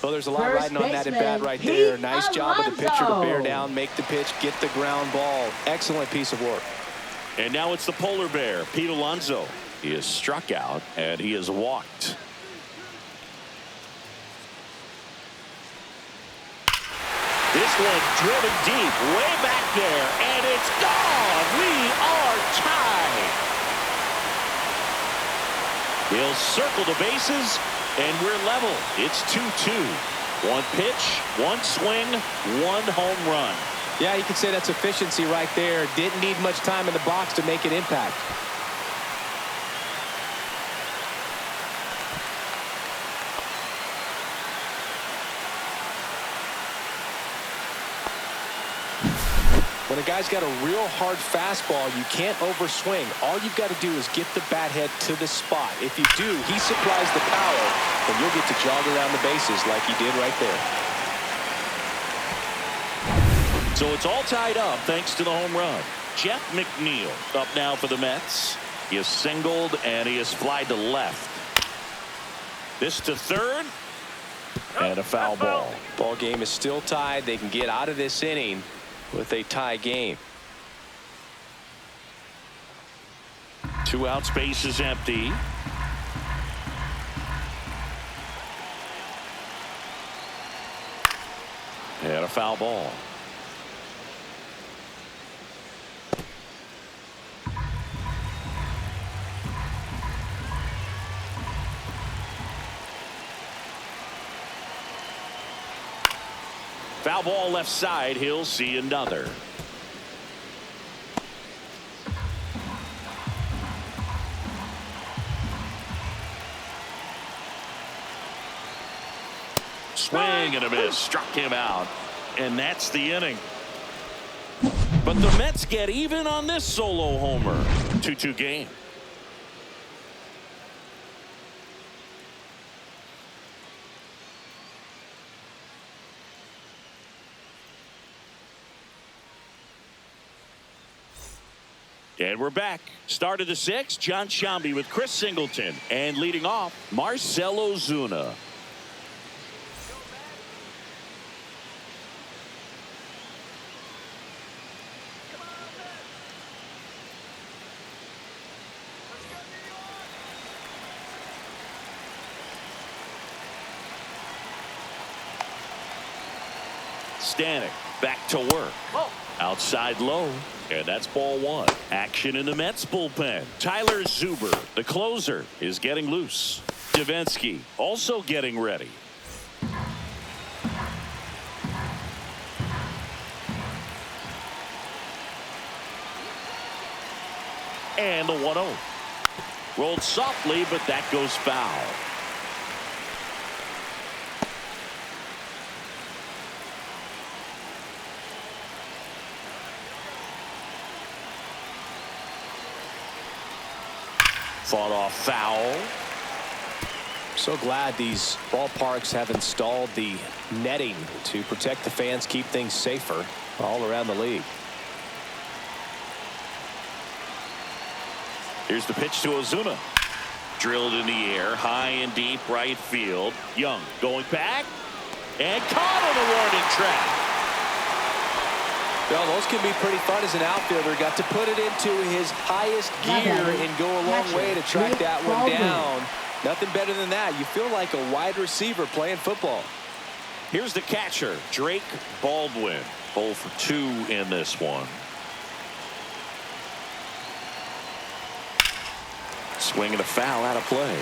Well, there's a lot riding on that at bat right there. Nice job of the pitcher to bear down, make the pitch, get the ground ball. Excellent piece of work. And now it's the polar bear, Pete Alonso. He is struck out, and he is walked. This one driven deep, way back there, and it's gone. We are tied. He'll circle the bases, and we're level. It's 2-2. 1 pitch, 1 swing, 1 home run. Yeah, you could say that's efficiency right there. Didn't need much time in the box to make an impact. When a guy's got a real hard fastball, you can't overswing. All you've got to do is get the bat head to the spot. If you do, he supplies the power, and you'll get to jog around the bases like he did right there. So it's all tied up thanks to the home run. Jeff McNeil up now for the Mets. He is singled, and he is flied to left. This to third, and a foul ball. Ball game is still tied. They can get out of this inning with a tie game. 2 outs, base is empty. And a foul ball. Foul ball left side. He'll see another. Swing and a miss. Struck him out. And that's the inning. But the Mets get even on this solo homer. 2-2 game. And we're back. Start of the sixth, John Shambi with Chris Singleton. And leading off, Marcell Ozuna. Stanek back to work. Outside low. And that's ball one. Action in the Mets bullpen. Tyler Zuber, the closer, is getting loose. Davinsky also getting ready. And the 1-0. Rolled softly, but that goes foul. Fought off foul. So glad these ballparks have installed the netting to protect the fans, keep things safer all around the league. Here's the pitch to Ozuna. Drilled in the air, high and deep right field. Young going back and caught on the warning track. Well, those can be pretty fun as an outfielder. Got to put it into his highest gear and go a long way to track that one down. Nothing better than that. You feel like a wide receiver playing football. Here's the catcher, Drake Baldwin. 0 for 2 in this one. Swinging a foul out of play.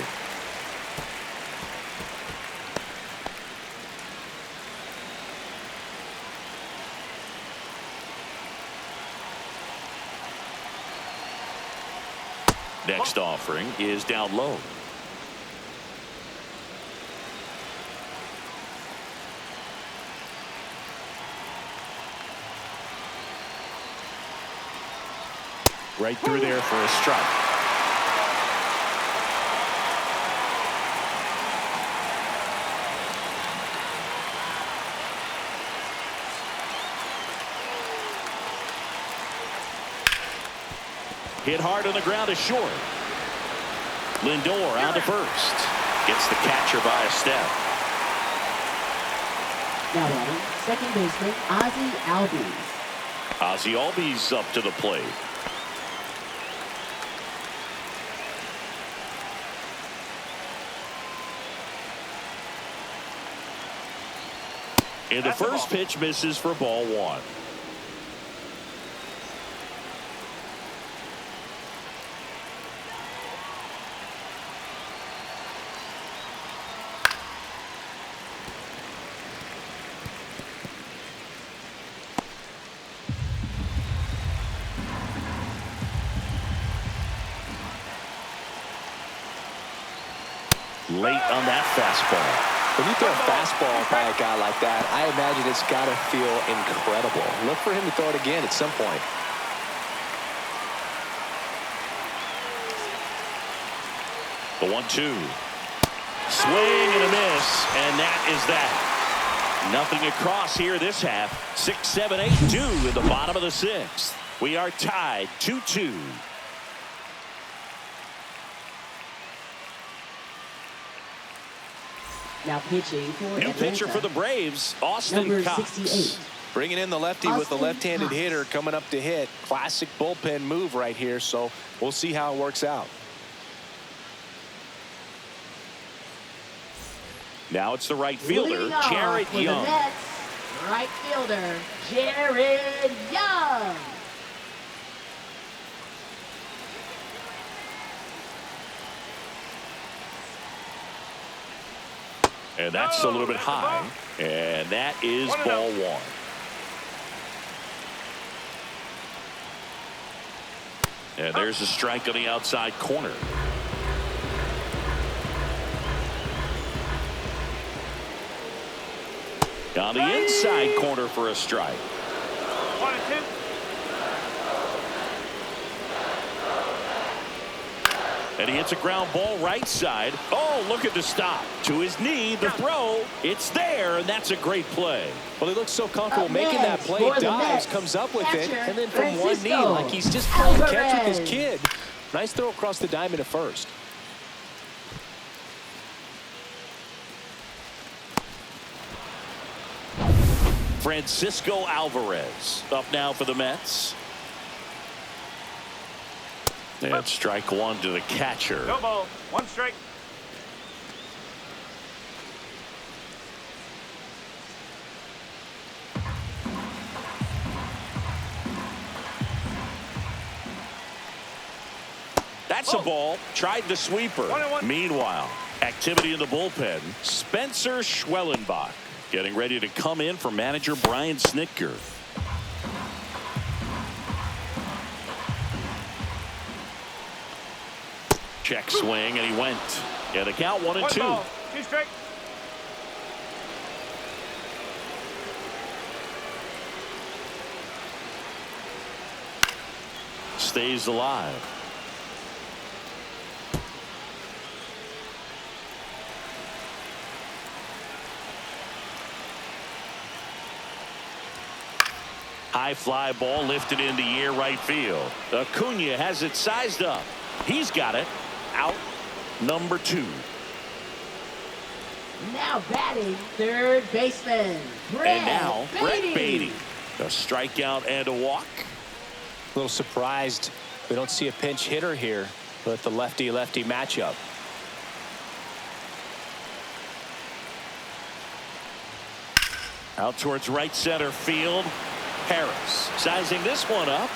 Next offering is down low. Right through there for a strike. Hit hard on the ground is short. Lindor on to first. Gets the catcher by a step. Now batting, second baseman Ozzie Albies. Ozzie Albies up to the plate. And the first pitch misses for ball one. Late on that fastball. When you throw a fastball by a guy like that, I imagine it's got to feel incredible. Look for him to throw it again at some point. The 1-2. Swing and a miss, and that is that. Nothing across here this half. 6, 7, 8, 2 in the bottom of the sixth. We are tied 2-2. Now pitching for New Atlanta. pitcher for the Braves, Austin Number Cox. 68. Bringing in the lefty with the Austin left-handed Cox. hitter coming up to hit. Classic bullpen move right here, so we'll see how it works out. Now it's the right fielder, Leading off Jared for the Young. Mets, right fielder Jared Young. And that's a little bit high. And that is ball one. And there's a strike on the outside corner. On the inside corner for a strike. 1 and 2. And he hits a ground ball right side. Oh, look at the stop. To his knee, the throw. It's there, and that's a great play. Well, he looks so comfortable making that play. Dives, comes up with it, and then from one knee, like he's just playing catch with his kid. Nice throw across the diamond to first. Francisco Alvarez up now for the Mets. And strike one to the catcher. No ball. 1 strike. That's a ball. Tried the sweeper. 1-1. Meanwhile, activity in the bullpen. Spencer Schwellenbach getting ready to come in for manager Brian Snitker. Check swing, and he went. Yeah, the count 1-2. 1 ball. 2 strike. Stays alive. High fly ball lifted in the air right field. Acuna has it sized up. He's got it. Out number 2. Now batting third baseman. And now Brett Beatty. A strikeout and a walk. A little surprised we don't see a pinch hitter here with the lefty-lefty matchup. Out towards right center field. Harris sizing this one up.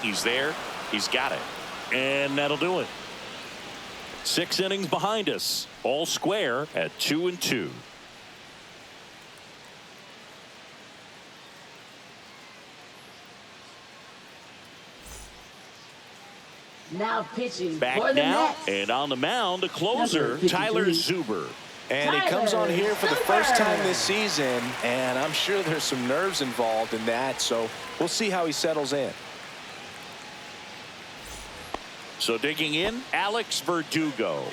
He's there. He's got it. And that'll do it. 6 innings behind us. All square at 2-2. Now pitching Back for the now, Mets. and on the mound, the closer, Tyler Zuber. And he comes on here for the first time this season, and I'm sure there's some nerves involved in that, so we'll see how he settles in. So digging in, Alex Verdugo.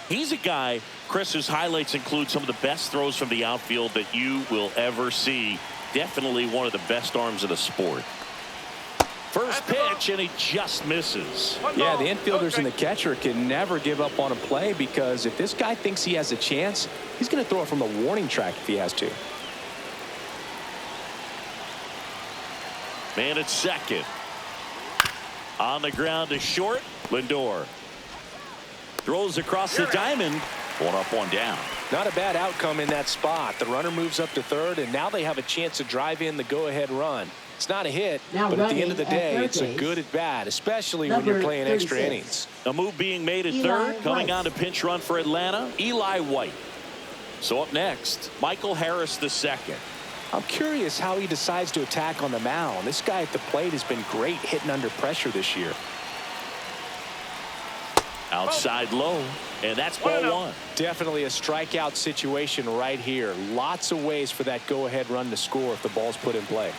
He's a guy, Chris's highlights include some of the best throws from the outfield that you will ever see. Definitely one of the best arms in the sport. First pitch, and he just misses. Yeah, the infielders and the catcher can never give up on a play, because if this guy thinks he has a chance, he's going to throw it from the warning track if he has to. Man at second. On the ground to short. Lindor throws across the diamond. 1 up, 1 down. Not a bad outcome in that spot. The runner moves up to third, and now they have a chance to drive in the go-ahead run. It's not a hit, but at the end of the day, it's a good at bat, especially when you're playing extra innings. A move being made at third, coming on to pinch run for Atlanta, Eli White. So up next, Michael Harris II. I'm curious how he decides to attack on the mound. This guy at the plate has been great hitting under pressure this year. Outside low, and that's ball 1. Definitely a strikeout situation right here. Lots of ways for that go-ahead run to score if the ball's put in play.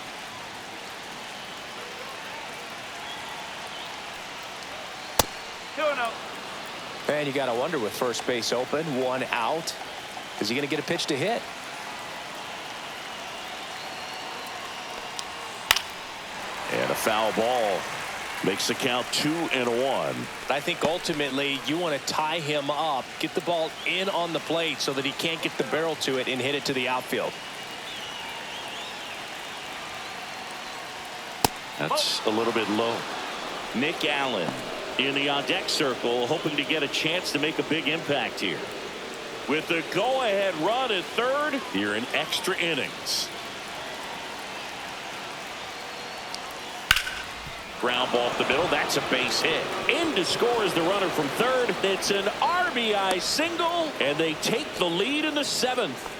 And you got to wonder, with first base open, 1 out, is he going to get a pitch to hit? And a foul ball makes the count 2-1. I think ultimately you want to tie him up, get the ball in on the plate so that he can't get the barrel to it and hit it to the outfield. That's a little bit low. Nick Allen in the on-deck circle, hoping to get a chance to make a big impact here. With the go-ahead run at third here in extra innings. Ground ball up the middle. That's a base hit. In to score is the runner from third. It's an RBI single, and they take the lead in the 7th.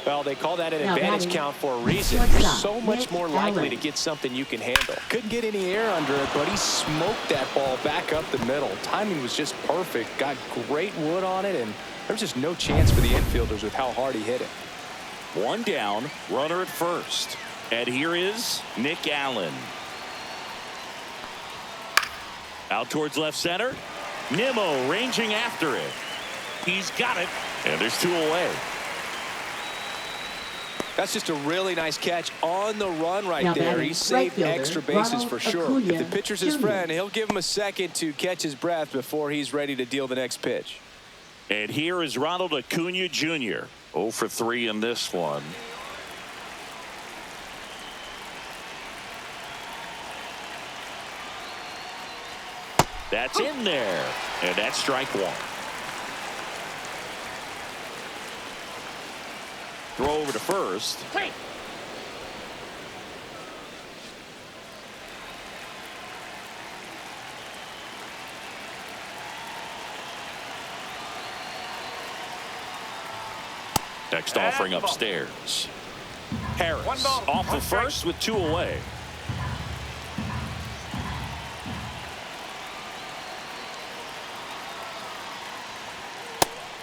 Well, they call that an advantage count for a reason. You're so much more likely to get something you can handle. Couldn't get any air under it, but he smoked that ball back up the middle. Timing was just perfect. Got great wood on it, and there's just no chance for the infielders with how hard he hit it. 1 down, runner at first. And here is Nick Allen. Out towards left center. Nimmo ranging after it. He's got it. And there's 2 away. That's just a really nice catch on the run right Now there. batting, He saved right extra fielder, bases Ronald for sure. Acuna If the pitcher's his Jr. friend, he'll give him a second to catch his breath before he's ready to deal the next pitch. And here is Ronald Acuna Jr. 0 for 3 in this one. That's in there. And that's strike 1. Throw over to first. Hey. Next offering upstairs. Harris One ball, off one of strike. first with 2 away.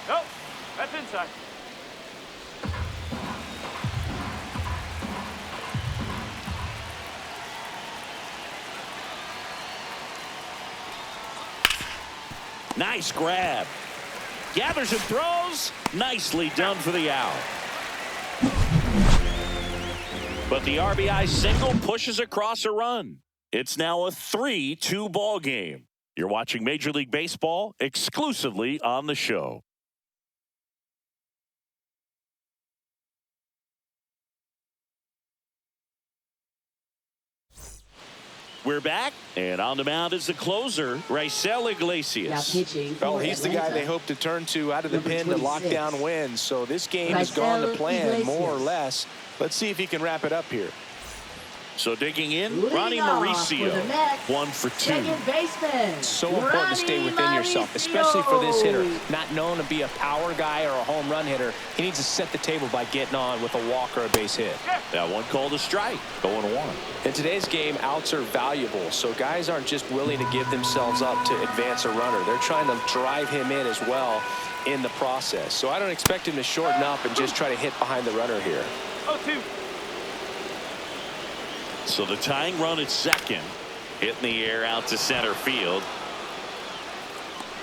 Nope. That's inside. Nice grab. Gathers and throws. Nicely done for the out. But the RBI single pushes across a run. It's now a 3-2 ball game. You're watching Major League Baseball exclusively on the show. We're back, and on the mound is the closer, Raisel Now Iglesias. pitching Well, for he's the guy Atlanta. they hope to turn to out of the Number pen to lock 26. down wins. So this game has gone to Raisel plan, more or Iglesias. less. Let's see if he can wrap it up here. So digging in, Leading Ronnie off Mauricio, for the Mets, 1 for 2. Second baseman. So important to stay within yourself, especially for this hitter. Not known to be a power guy or a home run hitter. He needs to set the table by getting on with a walk or a base hit. That one called a strike, 0-1. In today's game, outs are valuable, so guys aren't just willing to give themselves up to advance a runner. They're trying to drive him in as well in the process. So I don't expect him to shorten up and just try to hit behind the runner here. 0-2. So the tying run at second, hitting the air out to center field.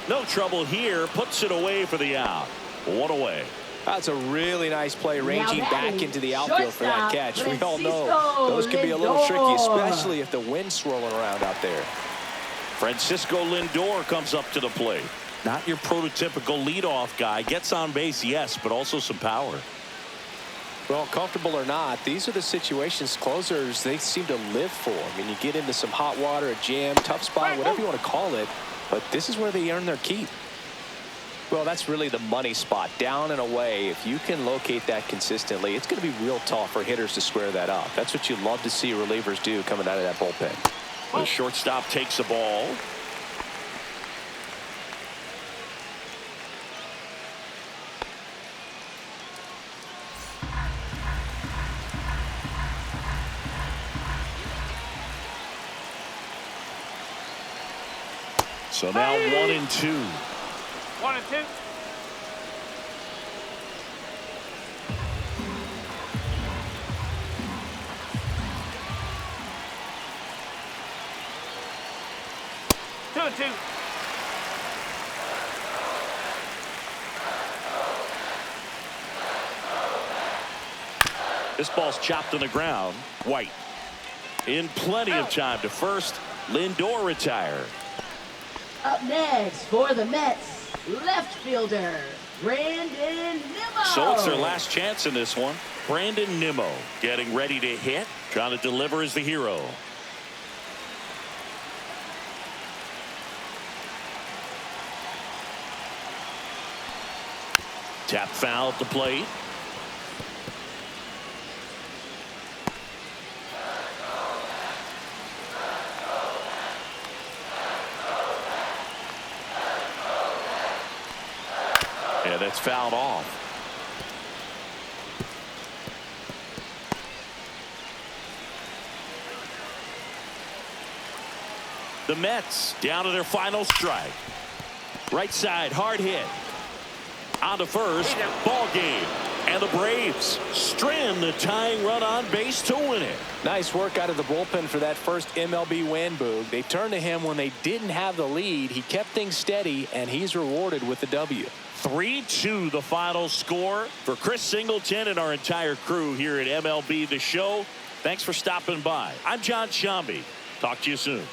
No trouble here, puts it away for the out. 1 away. That's a really nice play, ranging Now back batting, into the outfield for that shortstop, catch. We all know Francisco those can be a little tricky, Lindor. especially if the wind's swirling around out there. Francisco Lindor comes up to the plate. Not your prototypical leadoff guy. Gets on base, yes, but also some power. Well, comfortable or not, these are the situations closers they seem to live for. I mean, you get into some hot water, a jam, tough spot, whatever you want to call it, but this is where they earn their keep. Well, that's really the money spot, down and away. If you can locate that consistently, it's going to be real tough for hitters to square that up. That's what you love to see relievers do coming out of that bullpen. The shortstop takes the ball. So now 1-2. 1-2. Two and two. This ball's chopped on the ground. White in plenty of time to first. Lindor retired. Up next for the Mets, left fielder, Brandon Nimmo. So it's their last chance in this one. Brandon Nimmo getting ready to hit. Trying to deliver as the hero. Tap foul at the plate. And that's fouled off. The Mets down to their final strike. Right side, hard hit. On to first, ball game. And the Braves strand the tying run on base to win it. Nice work out of the bullpen for that first MLB win, Boog. They turned to him when they didn't have the lead. He kept things steady, and he's rewarded with the W. 3-2 the final score. For Chris Singleton and our entire crew here at MLB The Show, thanks for stopping by. I'm John Shambi. Talk to you soon.